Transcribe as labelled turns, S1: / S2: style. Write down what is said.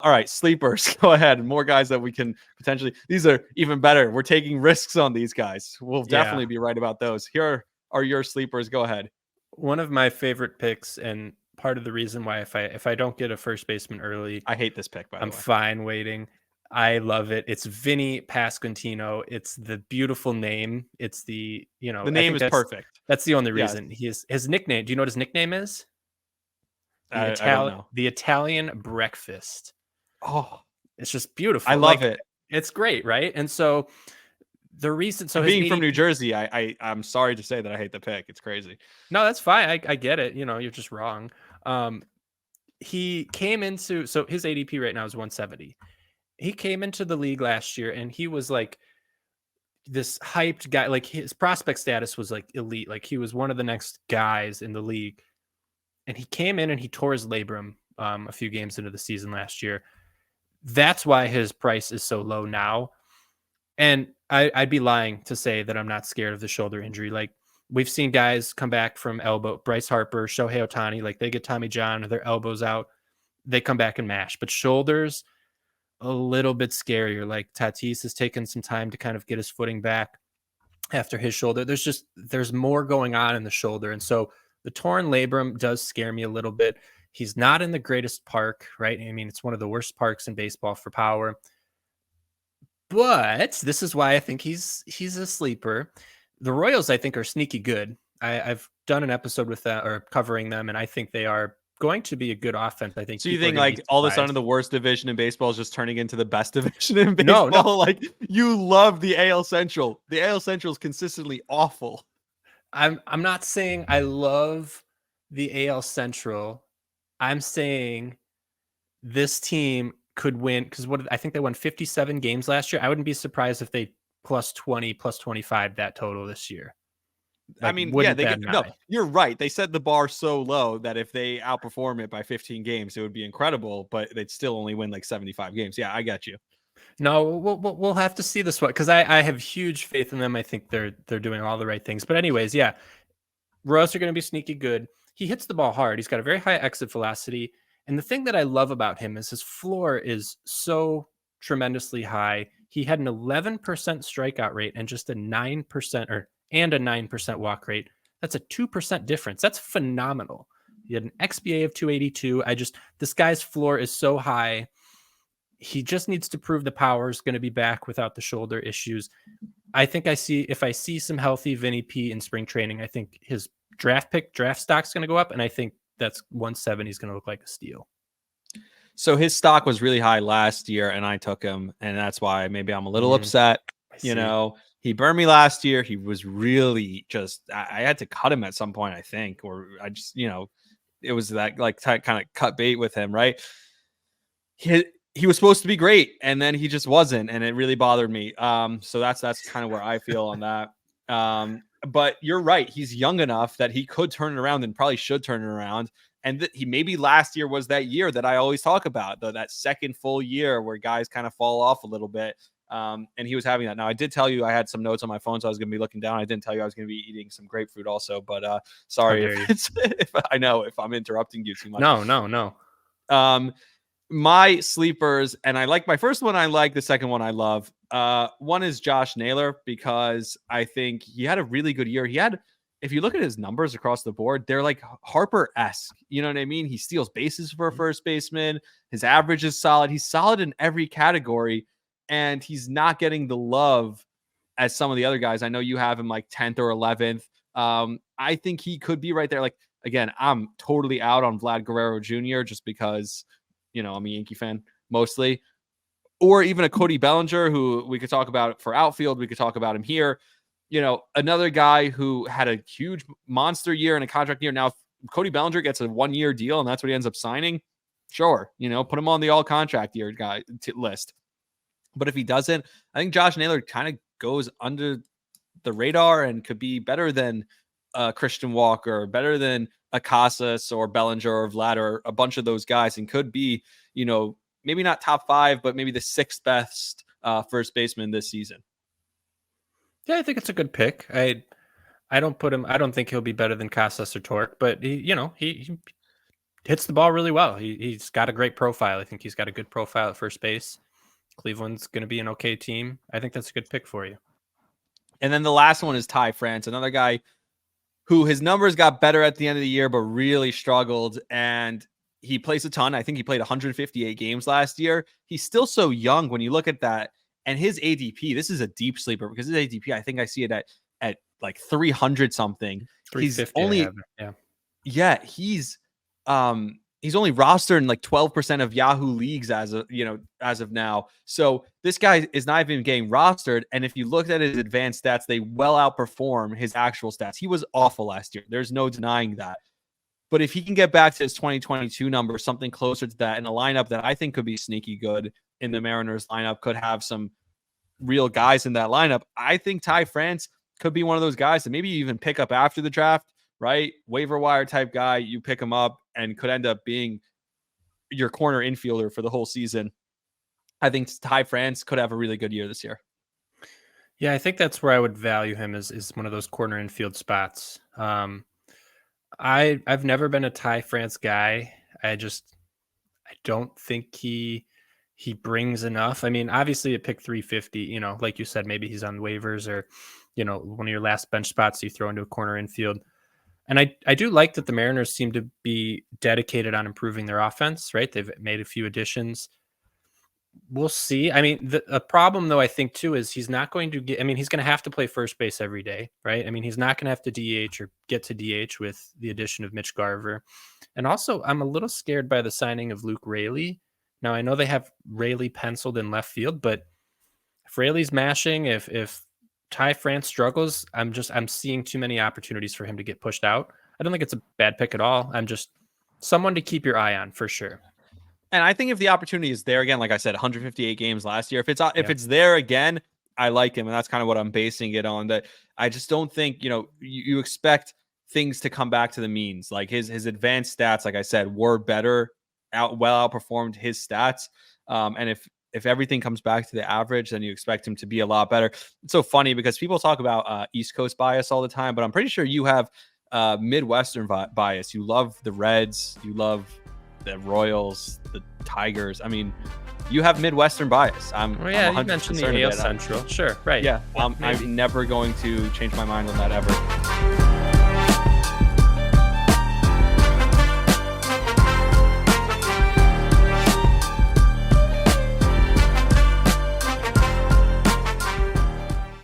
S1: All right, sleepers. Go ahead. More guys that we can potentially. These are even better. We're taking risks on these guys. We'll definitely be right about those. Here are your sleepers. Go ahead.
S2: One of my favorite picks, and part of the reason why if I don't get a first baseman early,
S1: I hate this pick, by the
S2: I'm
S1: way.
S2: fine waiting. I love it. It's Vinnie Pasquantino. It's the beautiful name. It's the,
S1: The
S2: I
S1: name
S2: think
S1: is perfect.
S2: that's the only
S1: Yes.
S2: reason. His nickname. Do you know what his nickname is?
S1: I don't know.
S2: The Italian breakfast.
S1: Oh,
S2: It's just
S1: I
S2: beautiful.
S1: love
S2: Like,
S1: it.
S2: it's great, right? And so the reason, so
S1: And
S2: his
S1: being from New
S2: ADP.
S1: Jersey, I'm sorry to say that I hate the pick. It's crazy.
S2: No, that's fine. I get it. You're just wrong. He came into, so his ADP right now is 170. He came into the league last year and he was like this hyped guy. Like, his prospect status was like elite. Like, he was one of the next guys in the league. And he came in and he tore his labrum a few games into the season last year. That's why his price is so low now. And I'd be lying to say that I'm not scared of the shoulder injury. Like, we've seen guys come back from elbow. Bryce Harper, Shohei Ohtani, like, they get Tommy John or their elbows out, they come back and mash. But shoulders, a little bit scarier. Like, Tatis has taken some time to kind of get his footing back after his shoulder. There's more going on in the shoulder. And so the torn labrum does scare me a little bit. He's not in the greatest park, right? I mean, it's one of the worst parks in baseball for power. But this is why I think he's a sleeper. The Royals, I think, are sneaky good. I've done an episode with that, or covering them, and I think they are going to be a good offense. I think
S1: So you
S2: people are
S1: think
S2: going to be
S1: like all of a sudden
S2: surprised.
S1: the worst division in baseball is just turning into the best division in
S2: No, no,
S1: baseball? Like, you love the AL Central. The AL Central is consistently awful.
S2: I'm not saying I love the AL Central. I'm saying this team could win, because what I think they won 57 games last year. I wouldn't be surprised if they plus 20, plus 25 that total this year.
S1: I
S2: Like,
S1: mean, yeah,
S2: wouldn't
S1: they
S2: bat
S1: get
S2: an
S1: no.
S2: eye.
S1: You're right. They set the bar so low that if they outperform it by 15 games, it would be incredible. But they'd still only win like 75 games. Yeah, I got you.
S2: No, we'll have to see this one, because I have huge faith in them. I think they're doing all the right things. But anyways, yeah, Royals are going to be sneaky good. He hits the ball hard. He's got a very high exit velocity. And the thing that I love about him is his floor is so tremendously high. He had an 11% strikeout rate and just a 9% and a 9% walk rate. That's a 2% difference. That's phenomenal. He had an XBA of 282. This guy's floor is so high. He just needs to prove the power is going to be back without the shoulder issues. I think if I see some healthy Vinny P in spring training, I think his draft stock's going to go up. And I think that's 170 is going to look like a steal.
S1: So his stock was really high last year, and I took him, and that's why maybe I'm a little upset. He burned me last year. He was really just. I had to cut him at some point, I think, or I just, it was that like kind of cut bait with him, right? He was supposed to be great, and then he just wasn't, and it really bothered me. So that's kind of where I feel on that. But you're right. He's young enough that he could turn it around and probably should turn it around. And he maybe last year was that year that I always talk about, that second full year where guys kind of fall off a little bit. And he was having that. Now, I did tell you I had some notes on my phone, so I was going to be looking down. I didn't tell you I was going to be eating some grapefruit also, but sorry if I know if I'm interrupting you too much.
S2: No.
S1: My sleepers, and I like my first one. I like the second one. I love. One is Josh Naylor, because I think he had a really good year. If you look at his numbers across the board, they're like Harper-esque. You know what I mean? He steals bases for a first baseman. His average is solid. He's solid in every category, and he's not getting the love as some of the other guys. I know you have him like 10th or 11th. I think he could be right there. Like, again, I'm totally out on Vlad Guerrero Jr. just because, I'm a Yankee fan mostly. Or even a Cody Bellinger, who we could talk about for outfield. We could talk about him here. Another guy who had a huge monster year and a contract year. Now, if Cody Bellinger gets a 1-year deal and that's what he ends up signing, sure, put him on the all contract year guy list. But if he doesn't, I think Josh Naylor kind of goes under the radar and could be better than Christian Walker, better than Casas or Bellinger or Vlad or a bunch of those guys, and could be, maybe not top 5, but maybe the 6th best first baseman this season.
S2: Yeah, I think it's a good pick. I don't think he'll be better than Casas or Torque, but he hits the ball really well. He's got a great profile. I think he's got a good profile at first base. Cleveland's going to be an okay team. I think that's a good pick for you.
S1: And then the last one is Ty France, another guy who his numbers got better at the end of the year, but really struggled. And he plays a ton. I think he played 158 games last year. He's still so young when you look at that. And his ADP, this is a deep sleeper because his ADP, I think I see it at like 300 something. He's only, he's only rostered in like 12% of Yahoo leagues as of now. So this guy is not even getting rostered. And if you looked at his advanced stats, they well outperform his actual stats. He was awful last year. There's no denying that. But if he can get back to his 2022 number, something closer to that, in a lineup that I think could be sneaky good in the Mariners lineup, could have some real guys in that lineup, I think Ty France could be one of those guys that maybe you even pick up after the draft, right? Waiver wire type guy, you pick him up and could end up being your corner infielder for the whole season. I think Ty France could have a really good year this year.
S2: Yeah, I think that's where I would value him is one of those corner infield spots. I've never been a Ty France guy. I don't think he brings enough. I mean, obviously at pick 350, like you said, maybe he's on waivers or, one of your last bench spots you throw into a corner infield. And I do like that the Mariners seem to be dedicated on improving their offense, right? They've made a few additions. We'll see. I mean, the problem, though, I think, too, is he's not going to get – I mean, he's going to have to play first base every day, right? I mean, he's not going to have to DH or get to DH with the addition of Mitch Garver. And also, I'm a little scared by the signing of Luke Raley. Now, I know they have Raley penciled in left field, but if Raley's mashing, if Ty France struggles, I'm seeing too many opportunities for him to get pushed out. I don't think it's a bad pick at all. I'm just someone to keep your eye on for sure.
S1: And I think if the opportunity is there again, like I said, 158 games last year, if it's there again, I like him. And that's kind of what I'm basing it on. That I just don't think, you expect things to come back to the means. Like his advanced stats, like I said, were better, outperformed his stats. And if everything comes back to the average, then you expect him to be a lot better. It's so funny because people talk about East Coast bias all the time, but I'm pretty sure you have Midwestern bias. You love the Reds. You love the Royals, the Tigers. I mean, you have Midwestern bias. I'm
S2: you mentioned the AL Central. Sure, right.
S1: Yeah, I'm never going to change my mind on that ever.